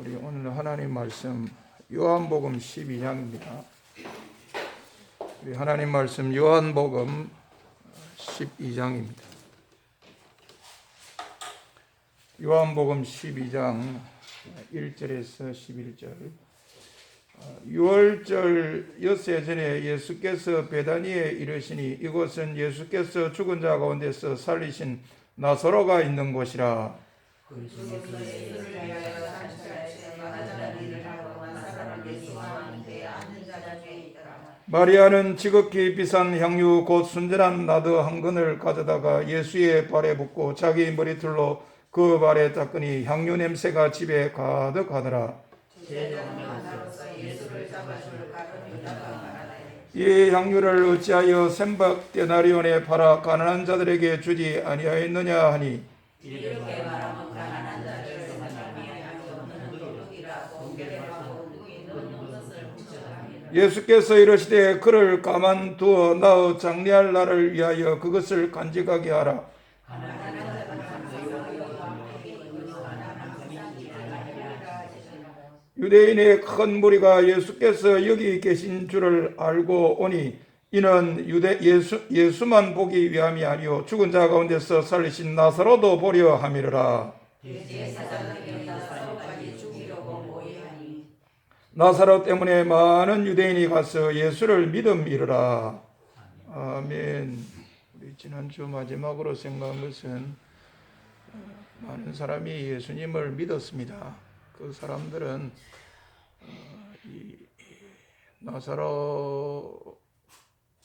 우리 오늘 하나님 말씀 요한복음 12장입니다. 우리 하나님 말씀 요한복음 12장입니다. 요한복음 12장 1절에서 11절. 6월절 엿새 전에 예수께서 베다니에 이르시니 이곳은 예수께서 죽은 자 가운데서 살리신 나사로가 있는 곳이라. 마리아는 지극히 비싼 향유 곧 순전한 나드 한 근을 가져다가 예수의 발에 붓고 자기 머리털로 그 발에 닦으니 향유 냄새가 집에 가득하더라. 이 향유를 어찌하여 센박 데나리온에 팔아 가난한 자들에게 주지 아니하였느냐 하니, 예수께서 이르시되 그를 가만두어 나의 장례할 날을 위하여 그것을 간직하게 하라. 유대인의 큰 무리가 예수께서 여기 계신 줄을 알고 오니 이는 예수만 보기 위함이 아니요 죽은 자 가운데서 살리신 나사로도 보려 함이라. 나사로 때문에 많은 유대인이 가서 예수를 믿음이르라. 아멘. 우리 지난주 마지막으로 생각한 것은 많은 사람이 예수님을 믿었습니다. 그 사람들은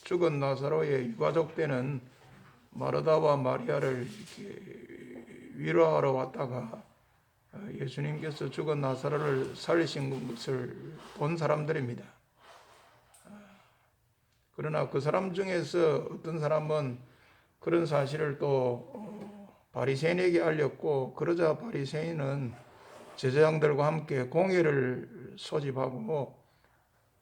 죽은 나사로의 유가족 때는 마르다와 마리아를 이렇게 위로하러 왔다가 예수님께서 죽은 나사로를 살리신 것을 본 사람들입니다. 그러나 그 사람 중에서 어떤 사람은 그런 사실을 또 바리새인에게 알렸고, 그러자 바리새인은 제사장들과 함께 공회를 소집하고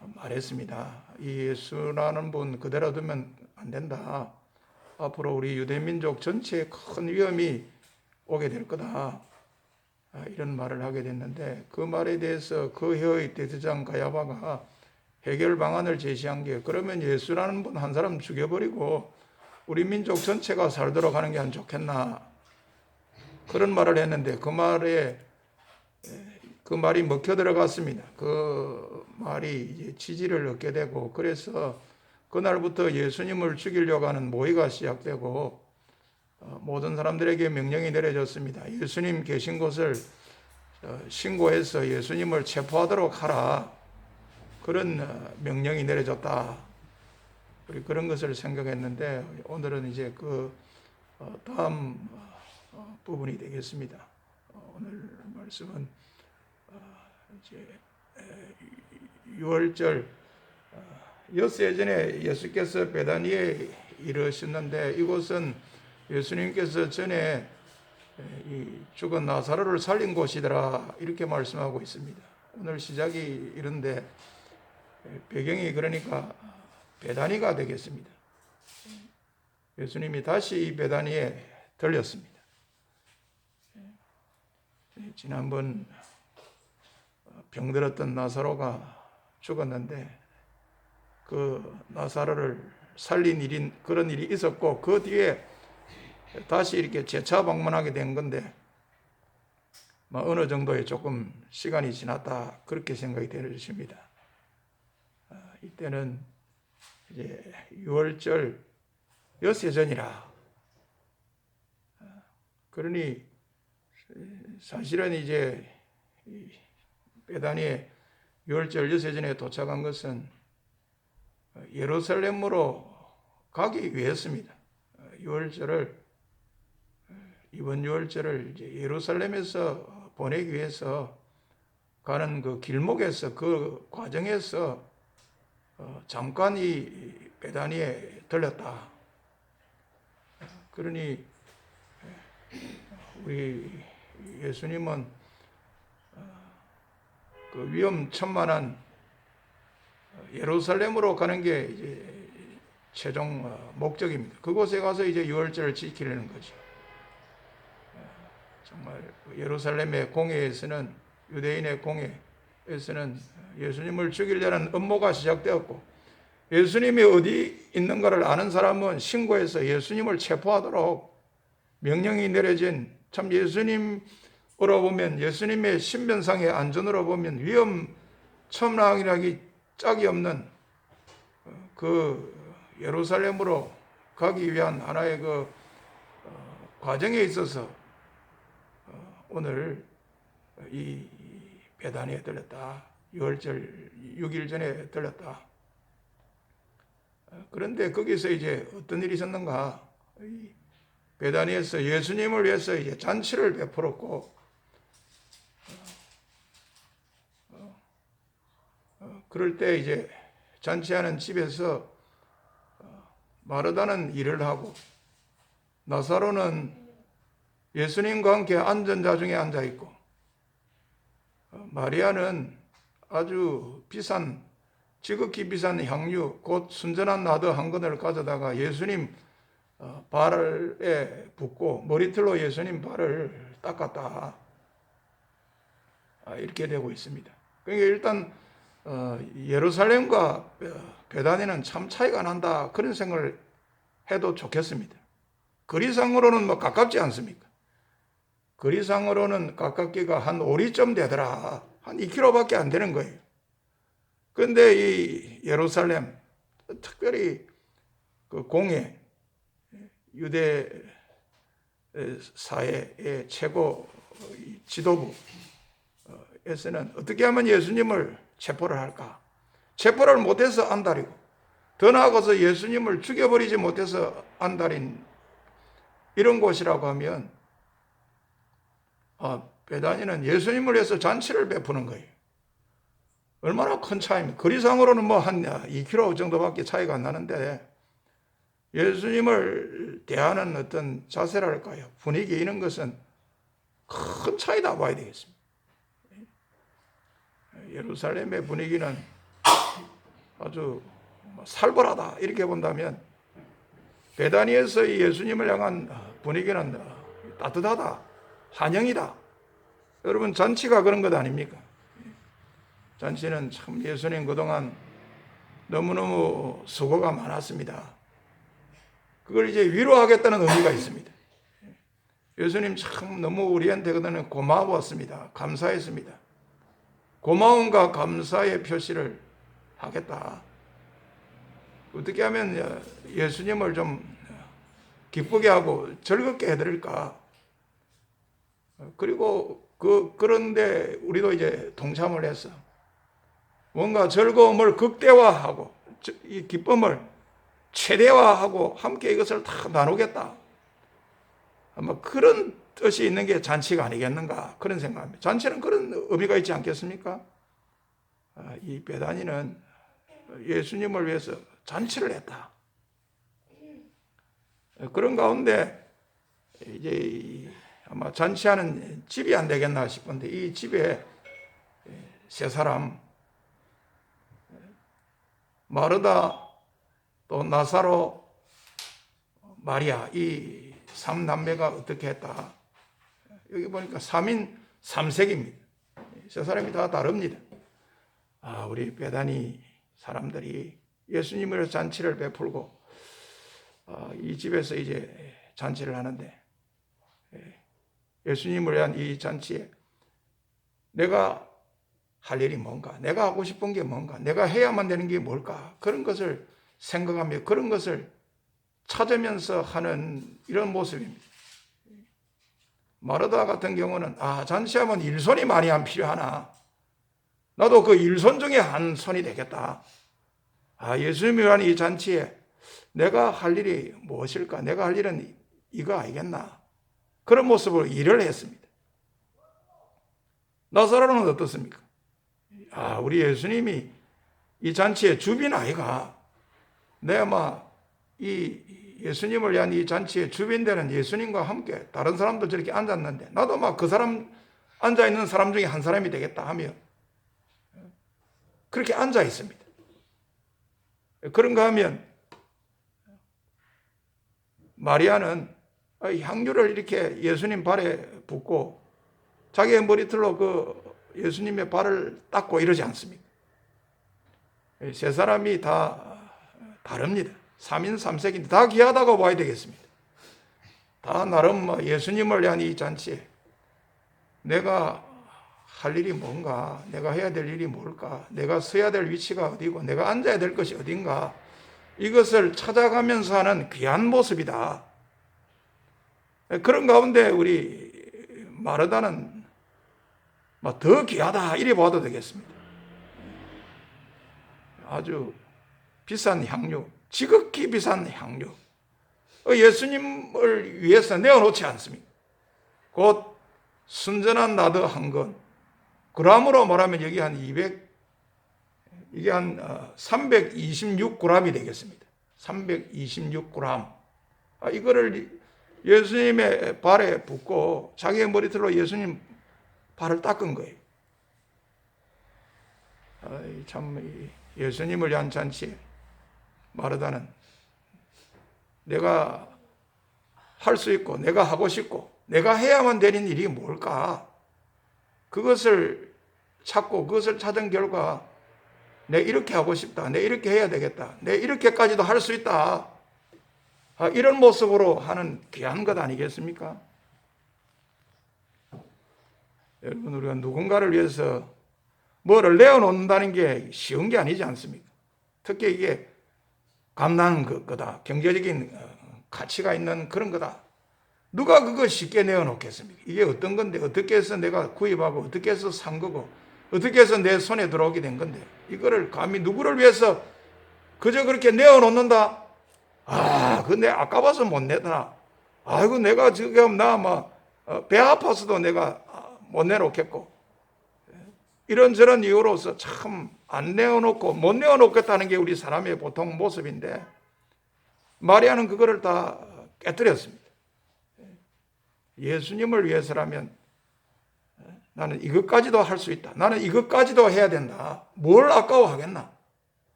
말했습니다. 이 예수라는 분 그대로 두면 안 된다. 앞으로 우리 유대민족 전체에 큰 위험이 오게 될 거다. 이런 말을 하게 됐는데, 그 말에 대해서 그 해의 대제사장 가야바가 해결 방안을 제시한 게, 그러면 예수라는 분 한 사람 죽여버리고 우리 민족 전체가 살도록 하는 게 안 좋겠나, 그런 말을 했는데 그 말이 먹혀 들어갔습니다. 그 말이 이제 지지를 얻게 되고, 그래서 그날부터 예수님을 죽이려고 하는 모의가 시작되고 모든 사람들에게 명령이 내려졌습니다. 예수님 계신 곳을 신고해서 예수님을 체포하도록 하라, 그런 명령이 내려졌다. 우리 그런 것을 생각했는데, 오늘은 이제 그 다음 부분이 되겠습니다. 오늘 말씀은 이제 6월절 엿새 전에 예수께서 베다니에 이르셨는데, 이곳은 예수님께서 전에 이 죽은 나사로를 살린 곳이더라, 이렇게 말씀하고 있습니다. 오늘 시작이 이런데 배경이 그러니까 베다니가 되겠습니다. 예수님이 다시 베다니에 들렸습니다. 지난번 병들었던 나사로가 죽었는데 그 나사로를 살린 그런 일이 있었고, 그 뒤에 다시 이렇게 재차 방문하게 된 건데 어느 정도의 조금 시간이 지났다, 그렇게 생각이 되어집니다. 이때는 이제 6월절 엿새 전이라. 그러니 사실은 이제 베다니에 6월절 엿새 전에 도착한 것은 예루살렘으로 가기 위해서입니다. 이번 6월절을 이제 예루살렘에서 보내기 위해서 가는 그 길목에서, 그 과정에서 잠깐 이 베다니에 들렸다. 그러니 우리 예수님은 그 위험천만한 예루살렘으로 가는 게 이제 최종 목적입니다. 그곳에 가서 이제 6월절을 지키려는 거죠. 정말 예루살렘의 공회에서는 유대인의 공회에서는 예수님을 죽이려는 음모가 시작되었고, 예수님이 어디 있는가를 아는 사람은 신고해서 예수님을 체포하도록 명령이 내려진, 참 예수님으로 보면, 예수님의 신변상의 안전으로 보면 위험천만하기 짝이 없는 그 예루살렘으로 가기 위한 하나의 그 과정에 있어서 오늘 이 베다니에 들렸다. 6일 전에 들렸다. 그런데 거기서 이제 어떤 일이 있었는가? 베다니에서 예수님을 위해서 이제 잔치를 베풀었고, 그럴 때 이제 잔치하는 집에서 마르다는 일을 하고, 나사로는 예수님과 함께 안전자 중에 앉아 있고, 마리아는 아주 비싼, 지극히 비싼 향유, 곧 순전한 나드 한 근을 가져다가 예수님 발에 붓고 머리털로 예수님 발을 닦았다. 이렇게 되고 있습니다. 그러니까 일단 예루살렘과 베다니는 참 차이가 난다, 그런 생각을 해도 좋겠습니다. 거리상으로는 뭐 가깝지 않습니까? 거리상으로는 가깝기가 한 5리쯤 되더라. 한 2km밖에 안 되는 거예요. 그런데 이 예루살렘, 특별히 그 공회, 유대 사회의 최고 지도부에서는 어떻게 하면 예수님을 체포를 할까? 체포를 못해서 안달이고, 더 나아가서 예수님을 죽여버리지 못해서 안달인 이런 곳이라고 하면, 베다니는 예수님을 위해서 잔치를 베푸는 거예요. 얼마나 큰 차이입니까? 거리상으로는 뭐 한 2km 정도밖에 차이가 안 나는데, 예수님을 대하는 어떤 자세랄까요? 분위기, 이런 것은 큰 차이다 봐야 되겠습니다. 예루살렘의 분위기는 아주 살벌하다, 이렇게 본다면, 베다니에서 예수님을 향한 분위기는 따뜻하다, 환영이다. 여러분, 잔치가 그런 것 아닙니까? 잔치는 참 예수님 그동안 너무너무 수고가 많았습니다. 그걸 이제 위로하겠다는 의미가 있습니다. 예수님 참 너무 우리한테 그동안 고마웠습니다. 감사했습니다. 고마움과 감사의 표시를 하겠다. 어떻게 하면 예수님을 좀 기쁘게 하고 즐겁게 해드릴까? 그리고 그런데 우리도 이제 동참을 해서 뭔가 즐거움을 극대화하고 이 기쁨을 최대화하고 함께 이것을 다 나누겠다. 아마 그런 뜻이 있는 게 잔치가 아니겠는가, 그런 생각합니다. 잔치는 그런 의미가 있지 않겠습니까? 이 베다니는 예수님을 위해서 잔치를 했다. 그런 가운데 이제 아마 잔치하는 집이 안 되겠나 싶은데, 이 집에 세 사람, 마르다, 또 나사로, 마리아, 이 3남매가 어떻게 했다? 여기 보니까 3인 3색입니다. 세 사람이 다 다릅니다. 우리 베다니 사람들이 예수님을 위해서 잔치를 베풀고, 이 집에서 이제 잔치를 하는데, 예수님을 위한 이 잔치에 내가 할 일이 뭔가, 내가 하고 싶은 게 뭔가, 내가 해야만 되는 게 뭘까, 그런 것을 생각하며 그런 것을 찾으면서 하는 이런 모습입니다. 마르다 같은 경우는 잔치하면 일손이 많이 안 필요하나, 나도 그 일손 중에 한 손이 되겠다. 예수님이 위한 이 잔치에 내가 할 일이 무엇일까, 내가 할 일은 이거 아니겠나, 그런 모습으로 일을 했습니다. 나사로는 어떻습니까? 우리 예수님이 이 잔치의 주빈 아이가, 내가 이 예수님을 위한 이 잔치의 주빈되는 예수님과 함께 다른 사람도 저렇게 앉았는데, 나도 그 사람, 앉아있는 사람 중에 한 사람이 되겠다 하며 그렇게 앉아 있습니다. 그런가 하면 마리아는 향유를 이렇게 예수님 발에 붓고 자기의 머리털로 그 예수님의 발을 닦고 이러지 않습니까? 세 사람이 다 다릅니다. 3인 3색인데 다 귀하다고 봐야 되겠습니다. 다 나름 예수님을 위한 이 잔치에 내가 할 일이 뭔가, 내가 해야 될 일이 뭘까, 내가 서야 될 위치가 어디고, 내가 앉아야 될 것이 어딘가, 이것을 찾아가면서 하는 귀한 모습이다. 그런 가운데 우리 마르다는 더 귀하다 이래 봐도 되겠습니다. 아주 비싼 향유, 지극히 비싼 향유, 예수님을 위해서 내어놓지 않습니까? 곧 순전한 나드 한 건, 그람으로 말하면 여기 한 200, 이게 한 326g이 되겠습니다. 326g. 이거를 예수님의 발에 붓고 자기의 머리털로 예수님 발을 닦은 거예요. 참 예수님을 위한 잔치에 마르다는 내가 할 수 있고 내가 하고 싶고 내가 해야만 되는 일이 뭘까? 그것을 찾고 그것을 찾은 결과 내 이렇게 하고 싶다. 내 이렇게 해야 되겠다. 내 이렇게까지도 할 수 있다. 이런 모습으로 하는 귀한 것 아니겠습니까? 여러분, 우리가 누군가를 위해서 뭐를 내어놓는다는 게 쉬운 게 아니지 않습니까? 특히 이게 감난 거다. 경제적인 가치가 있는 그런 거다. 누가 그거 쉽게 내어놓겠습니까? 이게 어떤 건데, 어떻게 해서 내가 구입하고, 어떻게 해서 산 거고, 어떻게 해서 내 손에 들어오게 된 건데, 이거를 감히 누구를 위해서 그저 그렇게 내어놓는다? 그내 아까워서 못 내더라. 아이고, 내가 지금 배 아파서도 내가 못 내놓겠고, 이런저런 이유로서 참 안 내어놓고 못 내어놓겠다는 게 우리 사람의 보통 모습인데, 마리아는 그거를 다 깨뜨렸습니다. 예수님을 위해서라면 나는 이것까지도 할 수 있다. 나는 이것까지도 해야 된다. 뭘 아까워하겠나?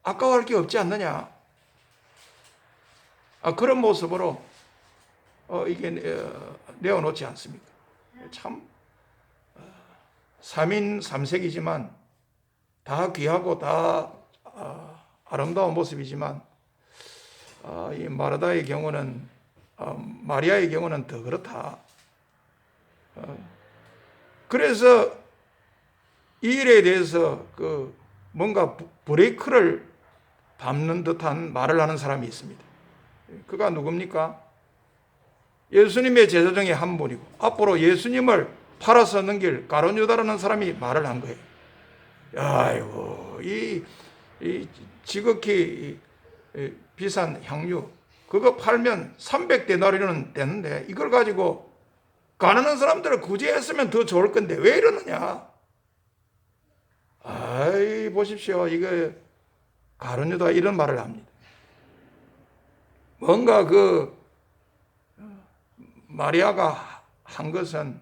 아까워할 게 없지 않느냐? 그런 모습으로 이게 내어놓지 않습니까? 참 3인 3색이지만 다 귀하고 다 아름다운 모습이지만 이 마르다의 경우는 마리아의 경우는 더 그렇다. 그래서 이 일에 대해서 뭔가 브레이크를 밟는 듯한 말을 하는 사람이 있습니다. 그가 누굽니까? 예수님의 제자 중에 한 분이고 앞으로 예수님을 팔아서 넘길 가룟 유다라는 사람이 말을 한 거예요. 아이고, 이 지극히 비싼 향유 그거 팔면 300데나리온은 되는데 이걸 가지고 가난한 사람들을 구제했으면 더 좋을 건데 왜 이러느냐? 보십시오. 이거 가룟 유다 이런 말을 합니다. 뭔가 마리아가 한 것은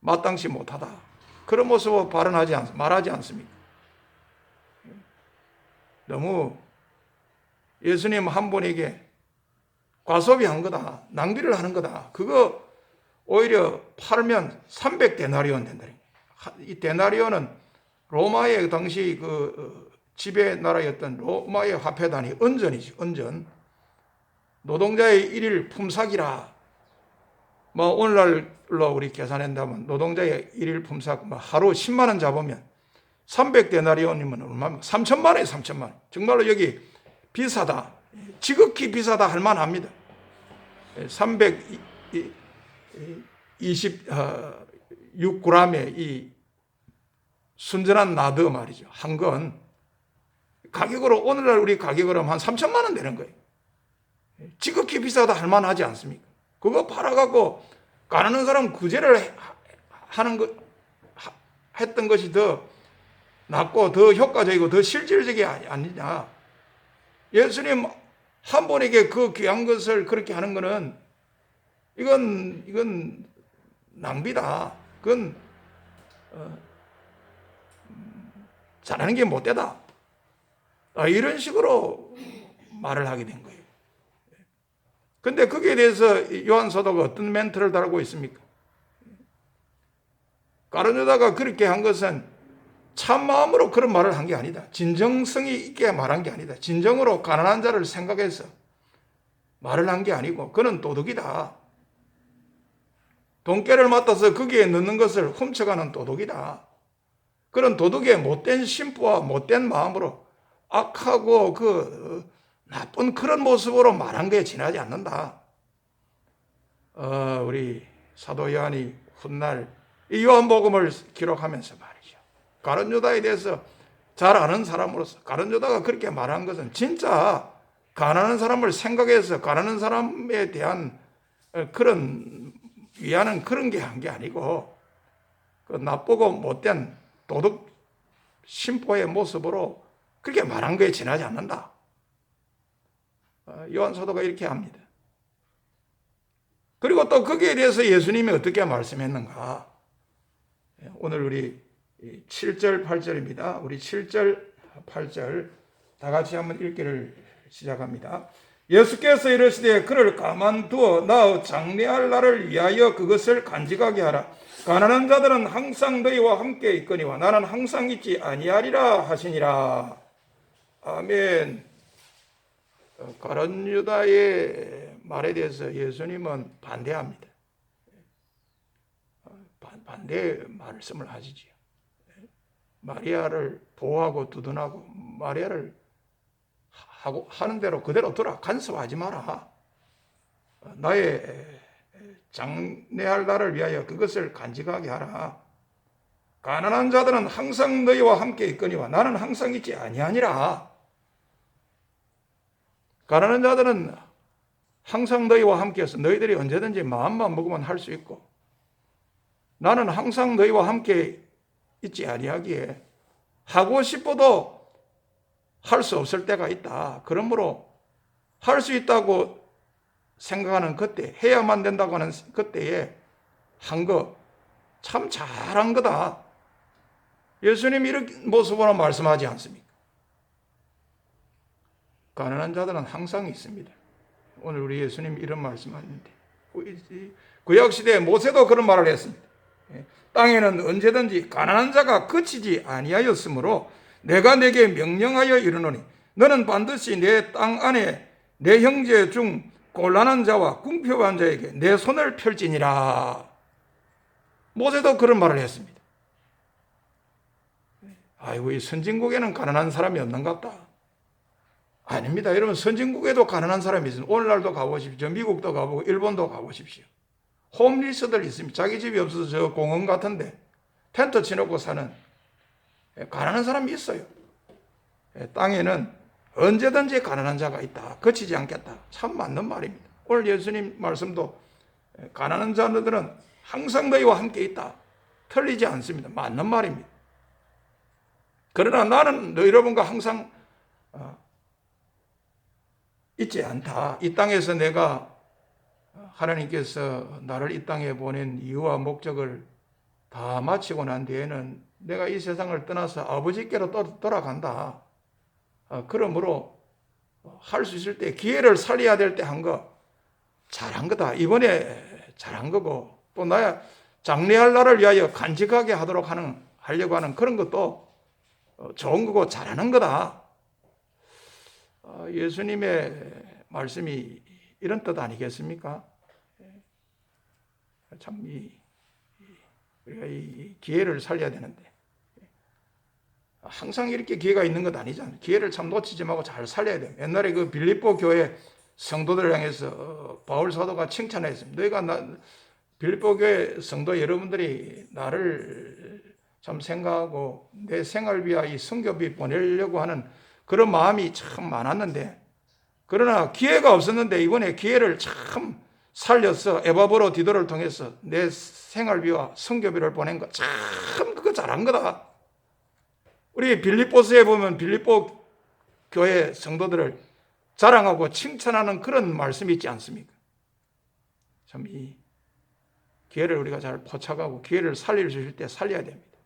마땅치 못하다. 그런 모습으로 말하지 않습니까? 너무 예수님 한 분에게 과소비한 거다. 낭비를 하는 거다. 그거 오히려 팔면 300데나리온 된다. 이 데나리온은 로마의 당시 지배 나라였던 로마의 화폐 단위 은전이지. 은전. 노동자의 일일 품삯이라. 오늘날로 우리 계산한다면 노동자의 일일 품삯 하루 10만 원 잡으면 300데나리온이면 얼마입니까? 3천만 원이에요. 3천만 원. 정말로 여기 비싸다. 지극히 비싸다 할 만합니다. 326g의 이 순전한 나드 말이죠. 한 건 가격으로 오늘날 우리 가격으로 하면 한 3천만 원 되는 거예요. 지극히 비싸다 할 만하지 않습니까? 그거 팔아갖고 가난한 사람 구제를 했던 것이 더 낫고 더 효과적이고 더 실질적이 아니냐. 예수님 한 분에게 그 귀한 것을 그렇게 하는 것은 이건 낭비다. 그건 잘하는 게 못되다. 이런 식으로 말을 하게 된 거예요. 근데 거기에 대해서 요한 사도가 어떤 멘트를 달고 있습니까? 가룟 유다가 그렇게 한 것은 참 마음으로 그런 말을 한 게 아니다. 진정성이 있게 말한 게 아니다. 진정으로 가난한 자를 생각해서 말을 한 게 아니고 그는 도둑이다. 돈깨를 맡아서 거기에 넣는 것을 훔쳐가는 도둑이다. 그런 도둑의 못된 심부와 못된 마음으로 악하고 나쁜 그런 모습으로 말한 게 지나지 않는다. 우리 사도 요한이 훗날 이 요한복음을 기록하면서 말이죠. 가룟 유다에 대해서 잘 아는 사람으로서 가룟 유다가 그렇게 말한 것은 진짜 가난한 사람을 생각해서 가난한 사람에 대한 그런 위하는 그런 게 한 게 아니고 그 나쁘고 못된 도둑 심포의 모습으로 그렇게 말한 거에 지나지 않는다. 요한 사도가 이렇게 합니다. 그리고 또 거기에 대해서 예수님이 어떻게 말씀했는가? 오늘 우리 7절, 8절입니다. 우리 7절, 8절 다 같이 한번 읽기를 시작합니다. 예수께서 이르시되 그를 가만두어 나의 장래할 날을 위하여 그것을 간직하게 하라. 가난한 자들은 항상 너희와 함께 있거니와 나는 항상 있지 아니하리라 하시니라. 아멘. 가룟 유다의 말에 대해서 예수님은 반대합니다. 반대 말씀을 하시지요. 마리아를 보호하고 두둔하고 마리아를 하는 대로 그대로 두라. 간섭하지 마라. 나의 장래할 날을 위하여 그것을 간직하게 하라. 가난한 자들은 항상 너희와 함께 있거니와 나는 항상 있지 아니하니라. 가난한 자들은 항상 너희와 함께해서 너희들이 언제든지 마음만 먹으면 할 수 있고 나는 항상 너희와 함께 있지 아니하기에 하고 싶어도 할 수 없을 때가 있다. 그러므로 할 수 있다고 생각하는 그때, 해야만 된다고 하는 그때에 한 거 참 잘한 거다. 예수님이 이런 모습으로 말씀하지 않습니까? 가난한 자들은 항상 있습니다. 오늘 우리 예수님이 이런 말씀하는데 구약시대에 모세도 그런 말을 했습니다. 땅에는 언제든지 가난한 자가 그치지 아니하였으므로 내가 내게 명령하여 이르노니 너는 반드시 내 땅 안에 내 형제 중 곤란한 자와 궁핍한 자에게 내 손을 펼지니라. 모세도 그런 말을 했습니다. 아이고 이 선진국에는 가난한 사람이 없는갑다. 아닙니다. 여러분 선진국에도 가난한 사람이 있습니다. 오늘날도 가보십시오. 미국도 가보고 일본도 가보십시오. 홈리스들 있습니다. 자기 집이 없어서 저 공원 같은데 텐트 치놓고 사는 가난한 사람이 있어요. 땅에는 언제든지 가난한 자가 있다. 거치지 않겠다. 참 맞는 말입니다. 오늘 예수님 말씀도 가난한 자들은 항상 너희와 함께 있다. 틀리지 않습니다. 맞는 말입니다. 그러나 나는 너희 여러분과 항상 있지 않다. 이 땅에서 내가 하나님께서 나를 이 땅에 보낸 이유와 목적을 다 마치고 난 뒤에는 내가 이 세상을 떠나서 아버지께로 또 돌아간다. 그러므로 할 수 있을 때 기회를 살려야 될 때 한 거 잘한 거다. 이번에 잘한 거고 또 나야 장래할 날을 위하여 간직하게 하려고 하는 그런 것도 좋은 거고 잘하는 거다. 예수님의 말씀이 이런 뜻 아니겠습니까? 참 우리가 이 기회를 살려야 되는데 항상 이렇게 기회가 있는 것 아니잖아요. 기회를 참 놓치지 말고 잘 살려야 돼요. 옛날에 그 빌립보 교회 성도들을 향해서 바울 사도가 칭찬했습니다. 너희가 빌립보 교회 성도 여러분들이 나를 참 생각하고 내 생활 비와 이 선교비 보내려고 하는 그런 마음이 참 많았는데 그러나 기회가 없었는데 이번에 기회를 참 살려서 에바브로 디도를 통해서 내 생활비와 선교비를 보낸 거 참 그거 잘한 거다. 우리 빌립보서에 보면 빌립보 교회 성도들을 자랑하고 칭찬하는 그런 말씀이 있지 않습니까? 참 이 기회를 우리가 잘 포착하고 기회를 살릴 수 있을 때 살려야 됩니다.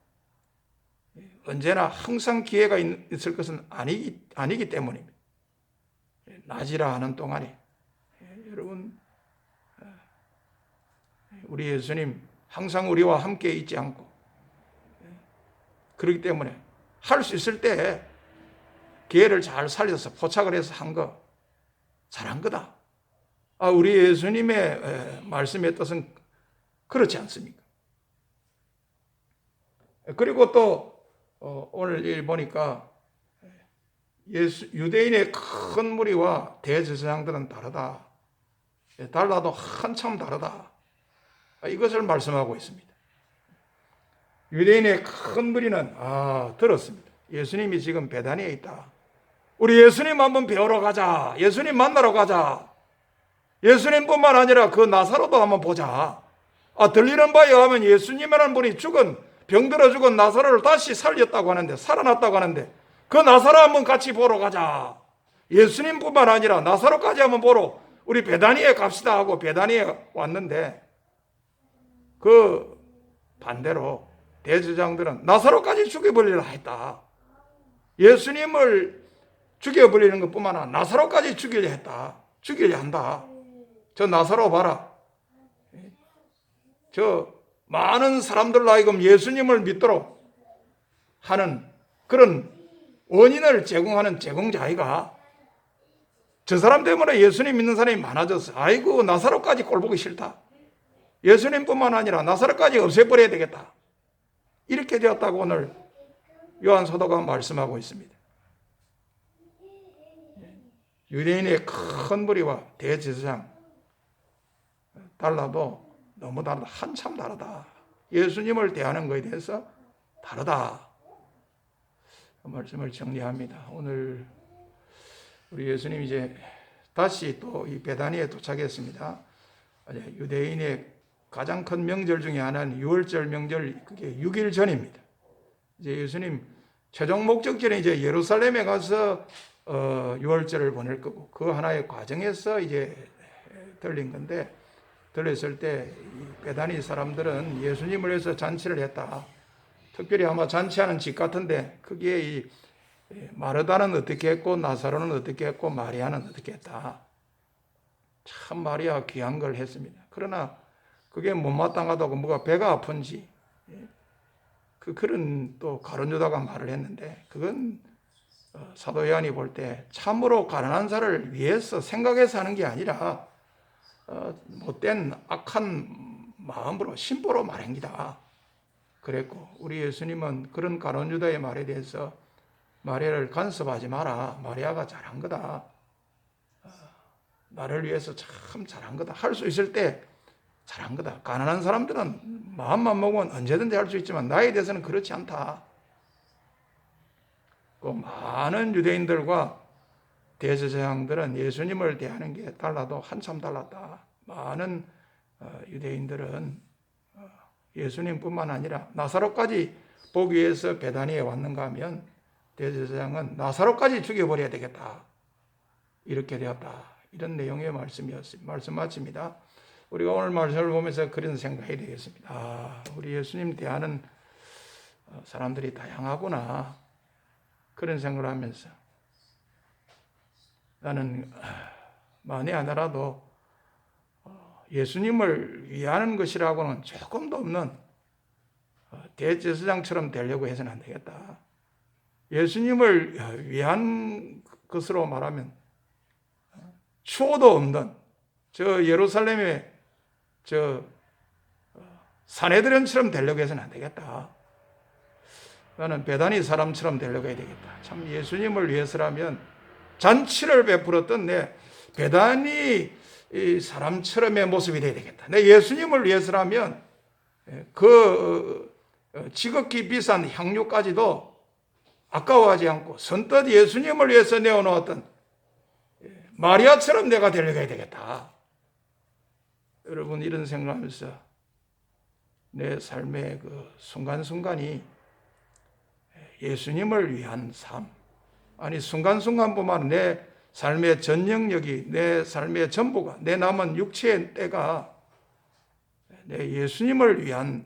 언제나 항상 기회가 있을 것은 아니기 때문입니다. 낮이라 하는 동안에 여러분 우리 예수님 항상 우리와 함께 있지 않고 그렇기 때문에 할 수 있을 때 기회를 잘 살려서 포착을 해서 한 거 잘한 거다. 우리 예수님의 말씀의 뜻은 그렇지 않습니까? 그리고 또 오늘 일 보니까 유대인의 큰 무리와 대제사장들은 다르다. 달라도 한참 다르다. 이것을 말씀하고 있습니다. 유대인의 큰 무리는 들었습니다. 예수님이 지금 베다니에 있다. 우리 예수님 한번 배우러 가자. 예수님 만나러 가자. 예수님뿐만 아니라 그 나사로도 한번 보자. 들리는 바에 의하면 예수님이라는 분이 병들어 죽은 나사로를 다시 살렸다고 하는데, 살아났다고 하는데, 그 나사로 한번 같이 보러 가자. 예수님뿐만 아니라 나사로까지 한번 보러 우리 베다니에 갑시다 하고 베다니에 왔는데, 그 반대로 대제사장들은 나사로까지 죽여버리려 했다. 예수님을 죽여버리는 것뿐만 아니라 나사로까지 죽이려 했다. 죽이려 한다. 저 나사로 봐라. 저 많은 사람들로 하여금 예수님을 믿도록 하는 그런 원인을 제공하는 제공자이가, 저 사람 때문에 예수님 믿는 사람이 많아졌어. 아이고, 나사로까지 꼴보기 싫다. 예수님뿐만 아니라 나사로까지 없애버려야 되겠다. 이렇게 되었다고 오늘 요한 사도가 말씀하고 있습니다. 유대인의 큰 무리와 대제사장 달라도 너무 다르다. 한참 다르다. 예수님을 대하는 것에 대해서 다르다. 그 말씀을 정리합니다. 오늘 우리 예수님 이제 다시 또 이 베다니에 도착했습니다. 유대인의 가장 큰 명절 중에 하나는 유월절 명절, 그게 6일 전입니다. 이제 예수님 최종 목적지는 이제 예루살렘에 가서 유월절을 보낼 거고, 그 하나의 과정에서 이제 들린 건데, 들렸을 때 베다니 사람들은 예수님을 위해서 잔치를 했다. 특별히 아마 잔치하는 집 같은데, 그게 이 마르다는 어떻게 했고 나사로는 어떻게 했고 마리아는 어떻게 했다. 참 마리아 귀한 걸 했습니다. 그러나 그게 못마땅하다고 뭐가 배가 아픈지 그런 또 가룟 유다가 말을 했는데, 그건 사도 요한이 볼 때 참으로 가난한 자를 위해서 생각해서 하는 게 아니라 못된 악한 마음으로 심보로 말한 기다 그랬고, 우리 예수님은 그런 가룟 유다의 말에 대해서 마리아를 간섭하지 마라. 마리아가 잘한 거다. 나를 위해서 참 잘한 거다. 할 수 있을 때 잘한 거다. 가난한 사람들은 마음만 먹으면 언제든지 할 수 있지만 나에 대해서는 그렇지 않다. 그 많은 유대인들과 대제사장들은 예수님을 대하는 게 달라도 한참 달랐다. 많은 유대인들은 예수님뿐만 아니라 나사로까지 보기 위해서 베다니에 왔는가 하면, 대제사장은 나사로까지 죽여버려야 되겠다. 이렇게 되었다. 이런 내용의 말씀이었습니다. 말씀 마칩니다. 우리가 오늘 말씀을 보면서 그런 생각이 되겠습니다. 우리 예수님 대하는 사람들이 다양하구나. 그런 생각을 하면서 나는 만에 하나라도 예수님을 위하는 것이라고는 조금도 없는 대제사장처럼 되려고 해서는 안 되겠다. 예수님을 위한 것으로 말하면 추호도 없는 저 예루살렘의 저 사내들처럼 되려고 해서는 안 되겠다. 나는 베다니 사람처럼 되려고 해야 되겠다. 참 예수님을 위해서라면 잔치를 베풀었던 내 베다니 사람처럼의 모습이 되어야 되겠다. 내 예수님을 위해서라면 그 지극히 비싼 향료까지도 아까워하지 않고 선뜻 예수님을 위해서 내어놓았던 마리아처럼 내가 되려고 해야 되겠다. 여러분, 이런 생각하면서 내 삶의 그 순간순간이 예수님을 위한 삶, 아니 순간순간뿐만 내 삶의 전 영역이, 내 삶의 전부가, 내 남은 육체의 때가 내 예수님을 위한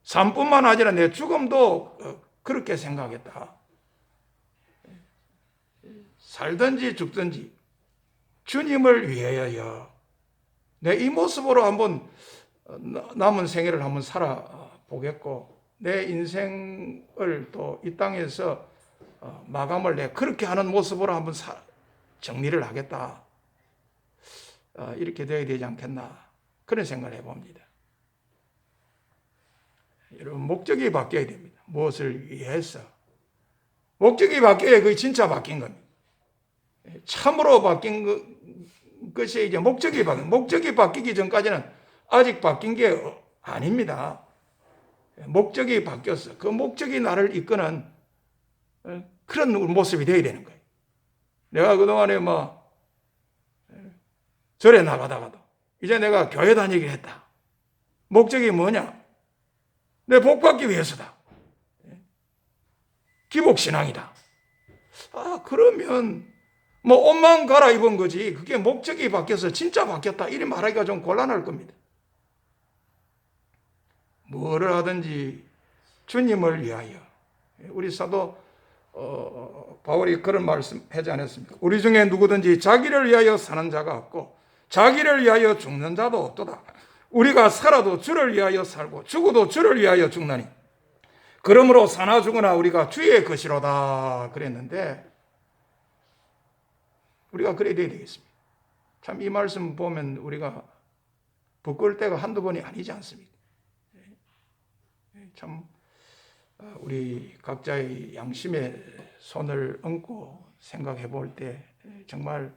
삶뿐만 아니라 내 죽음도 그렇게 생각했다. 살든지 죽든지 주님을 위하여 내 이 모습으로 한번 남은 생애를 한번 살아보겠고, 내 인생을 또 이 땅에서 마감을 내 그렇게 하는 모습으로 한번 정리를 하겠다. 이렇게 되어야 되지 않겠나 그런 생각을 해봅니다. 여러분 목적이 바뀌어야 됩니다. 무엇을 위해서? 목적이 바뀌어야 그게 진짜 바뀐 겁니다. 참으로 바뀐 것이 이제 목적이 바뀌기 전까지는 아직 바뀐 게 아닙니다. 목적이 바뀌었어. 그 목적이 나를 이끄는 그런 모습이 되어야 되는 거예요. 내가 그동안에 절에 나가다가도 이제 내가 교회 다니기로 했다. 목적이 뭐냐? 내 복 받기 위해서다. 기복신앙이다. 그러면 옷만 갈아입은 거지 그게 목적이 바뀌어서 진짜 바뀌었다 이리 말하기가 좀 곤란할 겁니다. 뭐를 하든지 주님을 위하여. 우리 사도 바울이 그런 말씀 하지 않았습니까? 우리 중에 누구든지 자기를 위하여 사는 자가 없고 자기를 위하여 죽는 자도 없도다. 우리가 살아도 주를 위하여 살고 죽어도 주를 위하여 죽나니 그러므로 사나 죽으나 우리가 주의 것이로다 그랬는데 우리가 그래야 되겠습니다. 참 이 말씀 보면 우리가 부끄러울 때가 한두 번이 아니지 않습니까? 참 우리 각자의 양심에 손을 얹고 생각해 볼 때 정말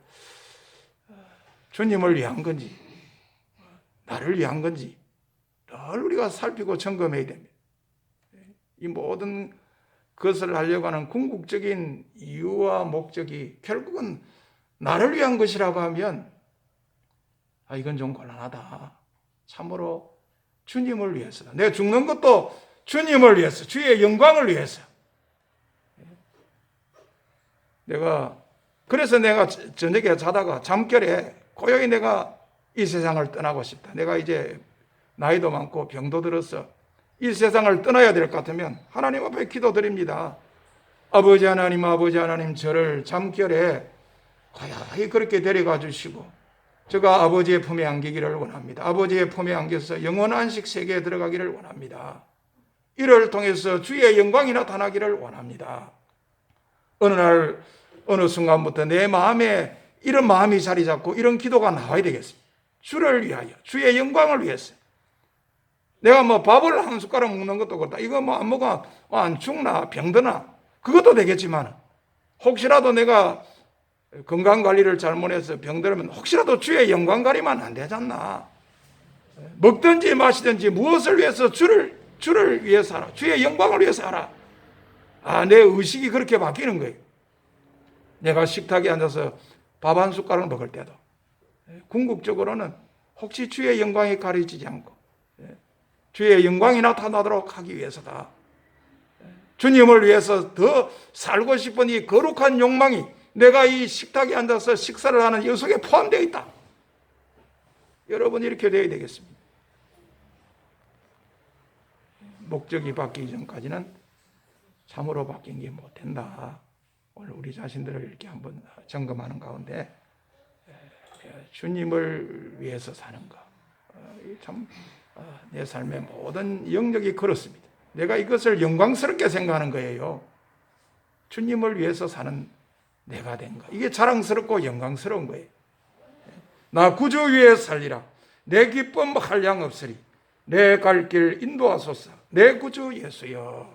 주님을 위한 건지 나를 위한 건지 늘 우리가 살피고 점검해야 됩니다. 이 모든 것을 하려고 하는 궁극적인 이유와 목적이 결국은 나를 위한 것이라고 하면 이건 좀 곤란하다. 참으로 주님을 위해서다. 내가 죽는 것도 주님을 위해서, 주의 영광을 위해서. 그래서 내가 저녁에 자다가 잠결에 고요히 내가 이 세상을 떠나고 싶다. 내가 이제 나이도 많고 병도 들어서 이 세상을 떠나야 될 것 같으면 하나님 앞에 기도드립니다. 아버지 하나님 저를 잠결에 고요히 그렇게 데려가 주시고 제가 아버지의 품에 안기기를 원합니다. 아버지의 품에 안겨서 영원 안식 세계에 들어가기를 원합니다. 이를 통해서 주의 영광이 나타나기를 원합니다. 어느 날 어느 순간부터 내 마음에 이런 마음이 자리 잡고 이런 기도가 나와야 되겠습니다. 주를 위하여, 주의 영광을 위해서. 내가 밥을 한 숟가락 먹는 것도 그렇다. 이거 안 먹어 안 죽나 병드나 그것도 되겠지만 혹시라도 내가 건강관리를 잘못해서 병들면 혹시라도 주의 영광 가리면 안 되잖나. 먹든지 마시든지 무엇을 위해서 주를 위해서 하라. 주의 영광을 위해서 하라. 내 의식이 그렇게 바뀌는 거예요. 내가 식탁에 앉아서 밥 한 숟가락 먹을 때도 궁극적으로는 혹시 주의 영광이 가려지지 않고 주의 영광이 나타나도록 하기 위해서다. 주님을 위해서 더 살고 싶은 이 거룩한 욕망이 내가 이 식탁에 앉아서 식사를 하는 이 속에 포함되어 있다. 여러분 이렇게 되어야 되겠습니다. 목적이 바뀌기 전까지는 참으로 바뀐 게 못 된다. 오늘 우리 자신들을 이렇게 한번 점검하는 가운데 주님을 위해서 사는 것. 참 내 삶의 모든 영역이 그렇습니다. 내가 이것을 영광스럽게 생각하는 거예요. 주님을 위해서 사는 내가 된 것. 이게 자랑스럽고 영광스러운 거예요. 나 구주 위에 살리라. 내 기쁨 한량 없으리. 내 갈 길 인도하소서. 내 구주 예수여.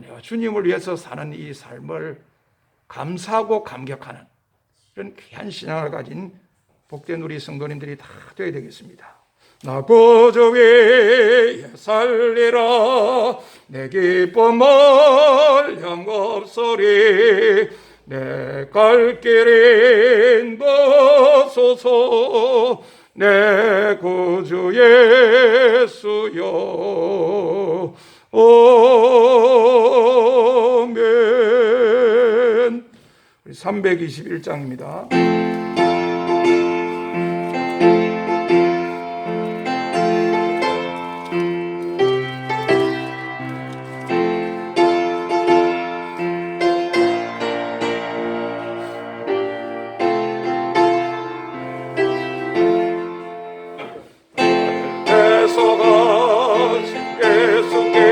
내가 주님을 위해서 사는 이 삶을 감사하고 감격하는 이런 귀한 신앙을 가진 복된 우리 성도님들이 다 되어야 되겠습니다. 나 구주 위에 살리라. 내 기쁨을 향 없으리. 내 갈 길 인도소서. 내 구주 예수여. 아멘. 321장입니다. 예수께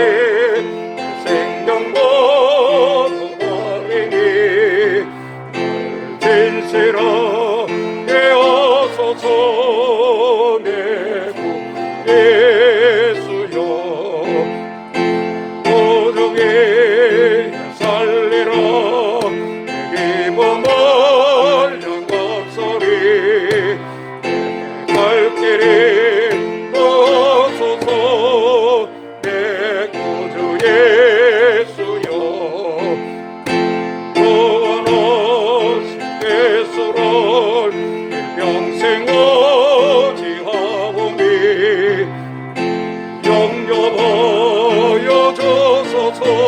주소서.